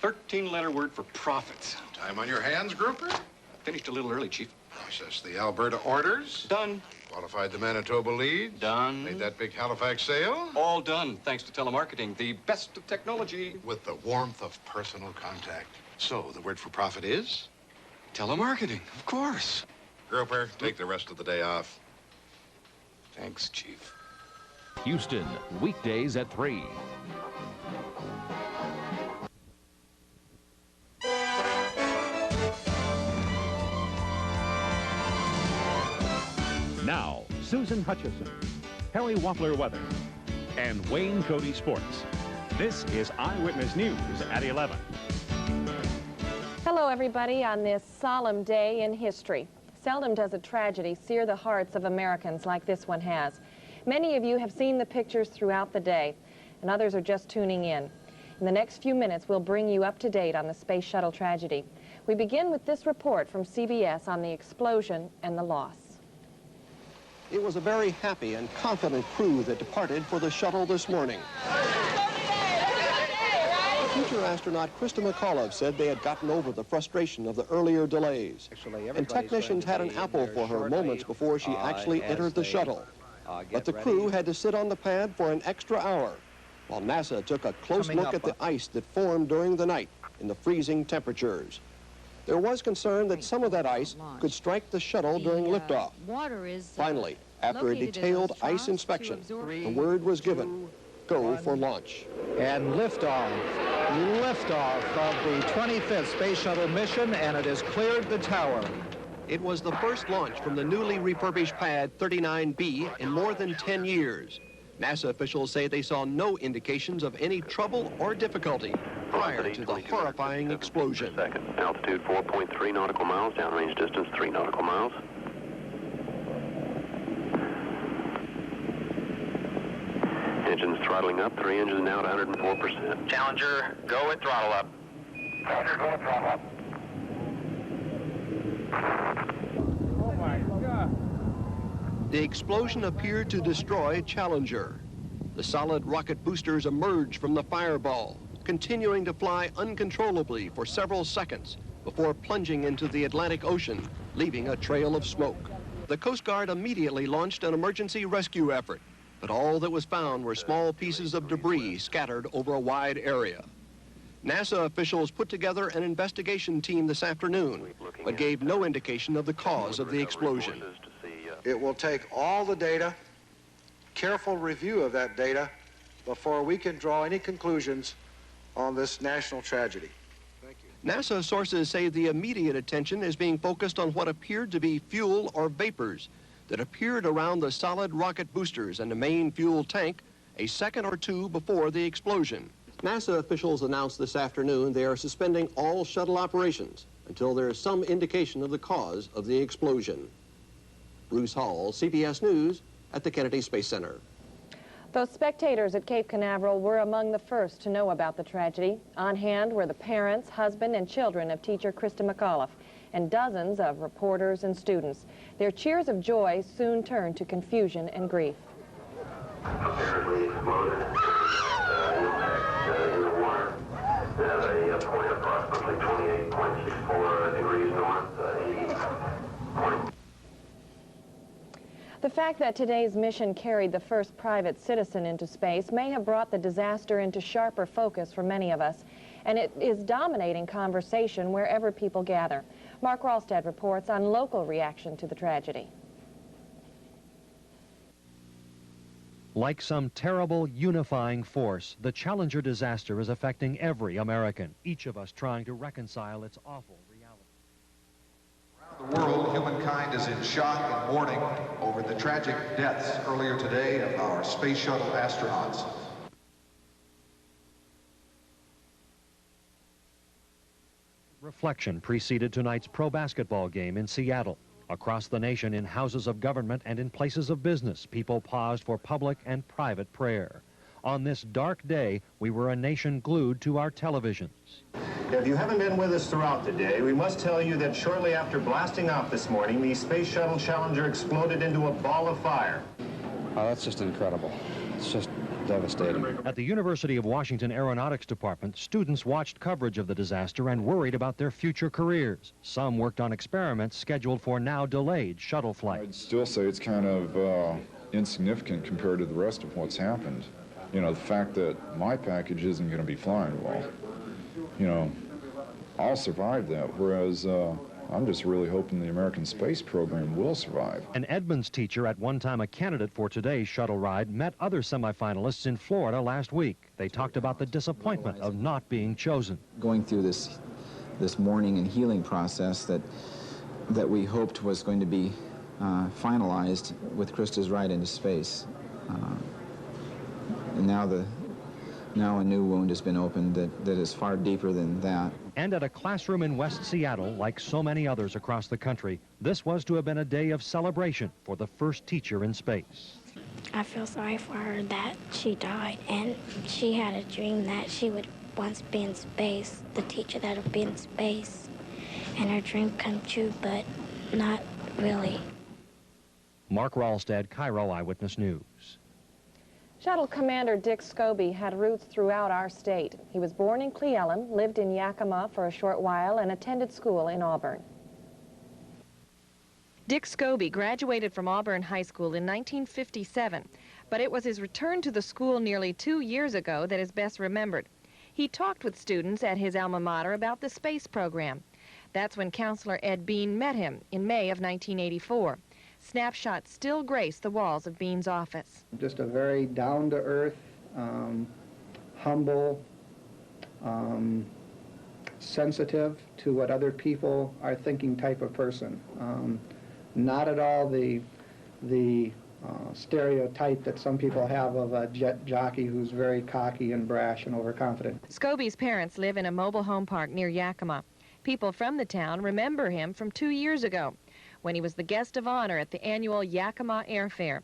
13-letter word for profits. Time on your hands, Grouper? Finished a little early, Chief. Processed the Alberta orders? Done. Qualified the Manitoba leads? Done. Made that big Halifax sale? All done, thanks to telemarketing, the best of technology. With the warmth of personal contact. So, the word for profit is? Telemarketing, of course. Grouper, take the rest of the day off. Thanks, Chief. Houston, weekdays at 3. Now, Susan Hutchison, Harry Wappler Weather, and Wayne Cody Sports. This is Eyewitness News at 11. Hello, everybody, on this solemn day in history. Seldom does a tragedy sear the hearts of Americans like this one has. Many of you have seen the pictures throughout the day, and others are just tuning in. In the next few minutes, we'll bring you up to date on the Space Shuttle tragedy. We begin with this report from CBS on the explosion and the loss. It was a very happy and confident crew that departed for the shuttle this morning. Future astronaut Krista McAuliffe said they had gotten over the frustration of the earlier delays. And technicians had an apple for her moments before she actually entered the shuttle. But the crew had to sit on the pad for an extra hour, while NASA took a close look at the ice that formed during the night in the freezing temperatures. There was concern that some of that ice could strike the shuttle during liftoff. Finally, after a detailed ice inspection, the word was given, go for launch. And liftoff of the 25th Space Shuttle mission, and it has cleared the tower. It was the first launch from the newly refurbished pad 39B in more than 10 years. NASA officials say they saw no indications of any trouble or difficulty prior to the horrifying explosion. Altitude 4.3 nautical miles, downrange distance 3 nautical miles. Engines throttling up, 3 engines now at 104%. Challenger, go with throttle up. Challenger, go with throttle up. Oh my God. The explosion appeared to destroy Challenger. The solid rocket boosters emerged from the fireball, continuing to fly uncontrollably for several seconds before plunging into the Atlantic Ocean, leaving a trail of smoke. The Coast Guard immediately launched an emergency rescue effort, but all that was found were small pieces of debris scattered over a wide area. NASA officials put together an investigation team this afternoon, but gave no indication of the cause of the explosion. It will take all the data, careful review of that data, before we can draw any conclusions on this national tragedy. NASA sources say the immediate attention is being focused on what appeared to be fuel or vapors that appeared around the solid rocket boosters and the main fuel tank a second or two before the explosion. NASA officials announced this afternoon they are suspending all shuttle operations until there is some indication of the cause of the explosion. Bruce Hall, CBS News, at the Kennedy Space Center. Those spectators at Cape Canaveral were among the first to know about the tragedy. On hand were the parents, husband, and children of teacher Krista McAuliffe, and dozens of reporters and students. Their cheers of joy soon turned to confusion and grief. Apparently exploded in the water at a point approximately 28.64 degrees north, 80 point. The fact that today's mission carried the first private citizen into space may have brought the disaster into sharper focus for many of us, and it is dominating conversation wherever people gather. Mark Ralstad reports on local reaction to the tragedy. Like some terrible unifying force, the Challenger disaster is affecting every American, each of us trying to reconcile its awful reality. Around the world, humankind is in shock and mourning over the tragic deaths earlier today of our space shuttle astronauts. Reflection preceded tonight's pro basketball game in Seattle. Across the nation, in houses of government and in places of business, people paused for public and private prayer. On this dark day, we were a nation glued to our televisions. If you haven't been with us throughout the day, we must tell you that shortly after blasting off this morning, the Space Shuttle Challenger exploded into a ball of fire. Oh, that's just incredible. It's just devastating. At the University of Washington Aeronautics Department, students watched coverage of the disaster and worried about their future careers. Some worked on experiments scheduled for now delayed shuttle flights. I'd still say it's kind of insignificant compared to the rest of what's happened. You know, the fact that my package isn't going to be flying, well, you know, I'll survive that, whereas I'm just really hoping the American space program will survive. An Edmonds teacher, at one time a candidate for today's shuttle ride, met other semifinalists in Florida last week. They talked about the disappointment of not being chosen. Going through this mourning and healing process that we hoped was going to be finalized with Krista's ride into space. And now a new wound has been opened that is far deeper than that. And at a classroom in West Seattle, like so many others across the country, this was to have been a day of celebration for the first teacher in space. I feel sorry for her that she died, and she had a dream that she would once be in space, the teacher that would be in space, and her dream come true, but not really. Mark Ralstad, KIRO Eyewitness News. Shuttle Commander Dick Scobee had roots throughout our state. He was born in Cle Elum, lived in Yakima for a short while, and attended school in Auburn. Dick Scobee graduated from Auburn High School in 1957, but it was his return to the school nearly 2 years ago that is best remembered. He talked with students at his alma mater about the space program. That's when Counselor Ed Bean met him in May of 1984. Snapshots still grace the walls of Bean's office. Just a very down-to-earth, humble, sensitive to what other people are thinking type of person. Not at all the stereotype that some people have of a jet jockey who's very cocky and brash and overconfident. Scobee's parents live in a mobile home park near Yakima. People from the town remember him from 2 years ago, when he was the guest of honor at the annual Yakima Airfair.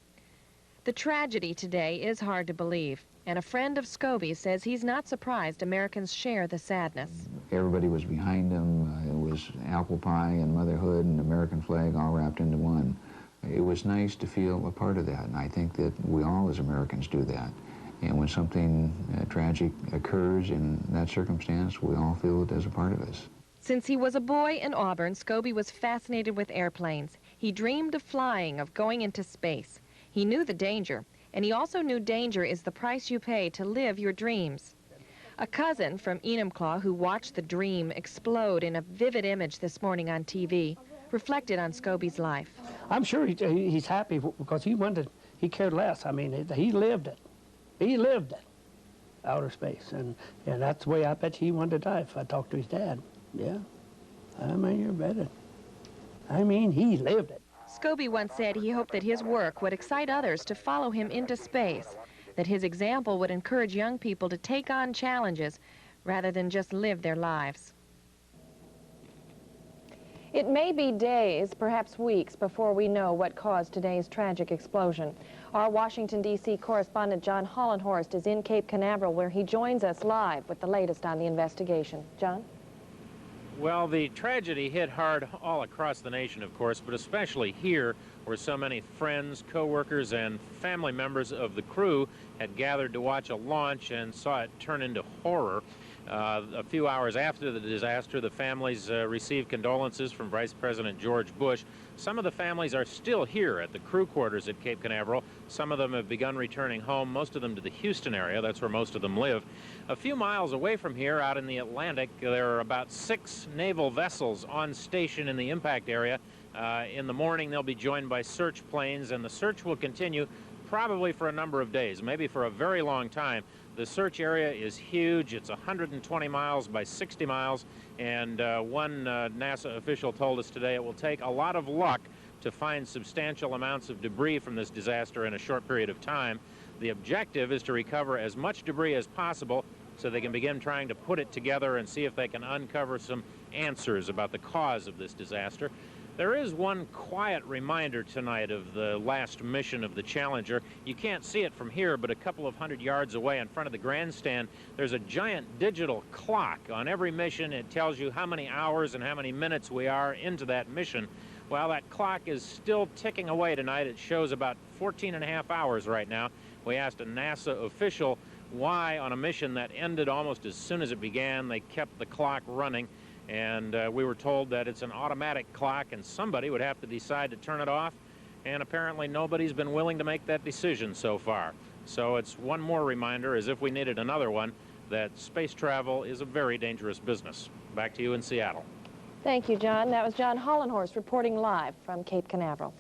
The tragedy today is hard to believe, and a friend of Scobee says he's not surprised Americans share the sadness. Everybody was behind him. It was apple pie and motherhood and American flag all wrapped into one. It was nice to feel a part of that, and I think that we all as Americans do that. And when something tragic occurs in that circumstance, we all feel it as a part of us. Since he was a boy in Auburn, Scobee was fascinated with airplanes. He dreamed of flying, of going into space. He knew the danger, and he also knew danger is the price you pay to live your dreams. A cousin from Enumclaw who watched the dream explode in a vivid image this morning on TV reflected on Scobee's life. I'm sure he's happy because he cared less. I mean, he lived it. He lived it, outer space, and that's the way I bet he wanted to die if I talked to his dad. Yeah, I mean, you bet it. I mean, he lived it. Scobee once said he hoped that his work would excite others to follow him into space, that his example would encourage young people to take on challenges rather than just live their lives. It may be days, perhaps weeks, before we know what caused today's tragic explosion. Our Washington, D.C. correspondent John Hollenhorst is in Cape Canaveral, where he joins us live with the latest on the investigation. John? Well, the tragedy hit hard all across the nation, of course, but especially here, where so many friends, co-workers, and family members of the crew had gathered to watch a launch and saw it turn into horror. A few hours after the disaster, the families received condolences from Vice President George Bush. Some of the families are still here at the crew quarters at Cape Canaveral. Some of them have begun returning home, most of them to the Houston area. That's where most of them live. A few miles away from here, out in the Atlantic, there are about 6 naval vessels on station in the impact area. In the morning, they'll be joined by search planes, and the search will continue probably for a number of days, maybe for a very long time. The search area is huge. It's 120 miles by 60 miles, and one NASA official told us today it will take a lot of luck to find substantial amounts of debris from this disaster in a short period of time. The objective is to recover as much debris as possible so they can begin trying to put it together and see if they can uncover some answers about the cause of this disaster. There is one quiet reminder tonight of the last mission of the Challenger. You can't see it from here, but a couple of 100 yards away in front of the grandstand, there's a giant digital clock. On every mission, it tells you how many hours and how many minutes we are into that mission. Well, that clock is still ticking away tonight. It shows about 14 and a half hours right now. We asked a NASA official why, on a mission that ended almost as soon as it began, they kept the clock running. And we were told that it's an automatic clock and somebody would have to decide to turn it off. And apparently nobody's been willing to make that decision so far. So it's one more reminder, as if we needed another one, that space travel is a very dangerous business. Back to you in Seattle. Thank you, John. That was John Hollenhorst reporting live from Cape Canaveral.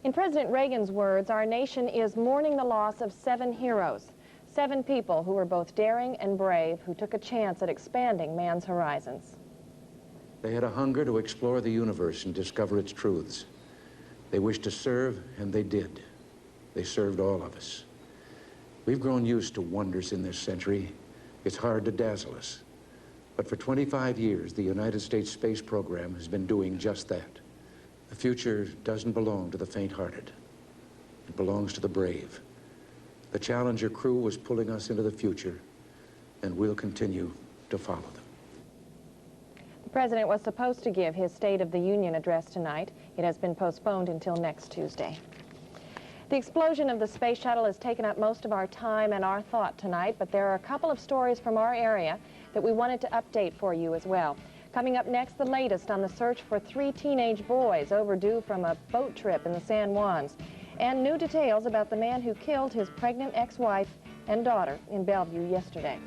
In President Reagan's words, our nation is mourning the loss of 7 heroes, 7 people who were both daring and brave, who took a chance at expanding man's horizons. They had a hunger to explore the universe and discover its truths. They wished to serve, and they did. They served all of us. We've grown used to wonders in this century. It's hard to dazzle us. But for 25 years, the United States space program has been doing just that. The future doesn't belong to the faint-hearted. It belongs to the brave. The Challenger crew was pulling us into the future, and we'll continue to follow them. The President was supposed to give his State of the Union address tonight. It has been postponed until next Tuesday. The explosion of the space shuttle has taken up most of our time and our thought tonight, but there are a couple of stories from our area that we wanted to update for you as well. Coming up next, the latest on the search for 3 teenage boys overdue from a boat trip in the San Juans, and new details about the man who killed his pregnant ex-wife and daughter in Bellevue yesterday.